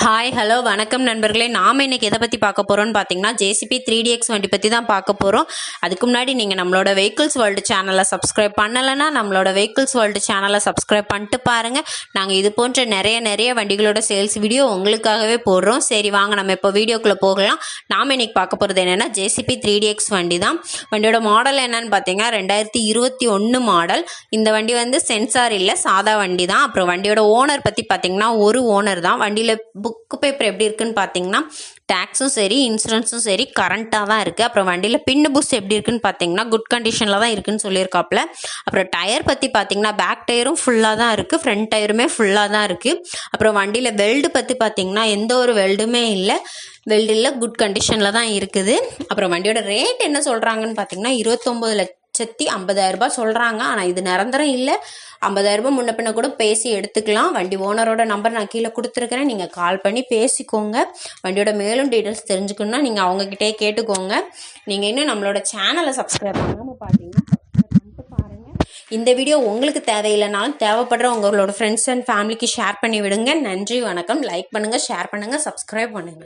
Hi hello வணக்கம் நண்பர்களே. நாம் இன்றைக்கி எதை பற்றி பார்க்க போகிறோம்னு பார்த்தீங்கன்னா ஜேசிபி 3DX வண்டி பற்றி தான் பார்க்க போகிறோம். அதுக்கு முன்னாடி நீங்கள் நம்மளோட வெஹிக்கிள்ஸ் வேர்ல்டு சேனலை சப்ஸ்கிரைப் பண்ணலைன்னா நம்மளோட வெஹிக்கிள்ஸ் வேர்ல்டு சேனலை சப்ஸ்கிரைப் பண்ணிட்டு பாருங்கள். நாங்கள் இது போன்ற நிறைய வண்டிகளோட சேல்ஸ் வீடியோ உங்களுக்காகவே போடுறோம். சரி வாங்க நம்ம இப்போ வீடியோக்குள்ளே போகலாம். நாம் இன்றைக்கி பார்க்க போகிறது என்னென்னா ஜேசிபி 3DX வண்டி தான். வண்டியோட மாடல் என்னன்னு பார்த்தீங்கன்னா 2021 மாடல். இந்த வண்டி வந்து சென்சார் இல்லை, சாதா வண்டி தான். அப்புறம் வண்டியோட ஓனர் பற்றி பார்த்தீங்கன்னா ஒரு ஓனர் தான். வண்டியில் புக்கு பேப்பர் எப்படி இருக்குன்னு பார்த்தீங்கன்னா டேக்ஸும் சரி இன்சூரன்ஸும் சரி கரண்ட்டாக தான் இருக்குது. அப்புறம் வண்டியில் பின்னு புஷ் எப்படி இருக்குன்னு பார்த்தீங்கன்னா குட் கண்டிஷனில் தான் இருக்குன்னு சொல்லியிருக்காப்புல. அப்புறம் டயர் பற்றி பார்த்தீங்கன்னா பேக் டயரும் ஃபுல்லாக தான் இருக்குது, ஃப்ரண்ட் டயருமே ஃபுல்லாக தான் இருக்குது. அப்புறம் வண்டியில் வெல்டு பற்றி பார்த்தீங்கன்னா எந்த ஒரு வெல்டுமே இல்லை, வெல்டு இல்லை, குட் கண்டிஷனில் தான் இருக்குது. அப்புறம் வண்டியோட ரேட் என்ன சொல்கிறாங்கன்னு பார்த்தீங்கன்னா 29,50,000 சொல்கிறாங்க. ஆனால் இது நிரந்தரம் இல்லை, 50,000 முன்ன பின்ன கூட பேசி எடுத்துக்கலாம். வண்டி ஓனரோட நம்பர் நான் கீழே கொடுத்துருக்கிறேன், நீங்கள் கால் பண்ணி பேசிக்கோங்க. வண்டியோட மேலும் டீட்டெயில்ஸ் தெரிஞ்சுக்கணுன்னா நீங்கள் அவங்கக்கிட்டே கேட்டுக்கோங்க. நீங்கள் இன்னும் நம்மளோட சேனலை சப்ஸ்கிரைப் பண்ணாமல் பார்த்தீங்கன்னா சப்ஸ்கிரைப் பண்ணிட்டு பாருங்கள். இந்த வீடியோ உங்களுக்கு தேவையில்லைனாலும் தேவைப்படுற உங்களோட ஃப்ரெண்ட்ஸ் அண்ட் ஃபேமிலிக்கு ஷேர் பண்ணி விடுங்க. நன்றி, வணக்கம். லைக் பண்ணுங்கள், ஷேர் பண்ணுங்கள், சப்ஸ்கிரைப் பண்ணுங்கள்.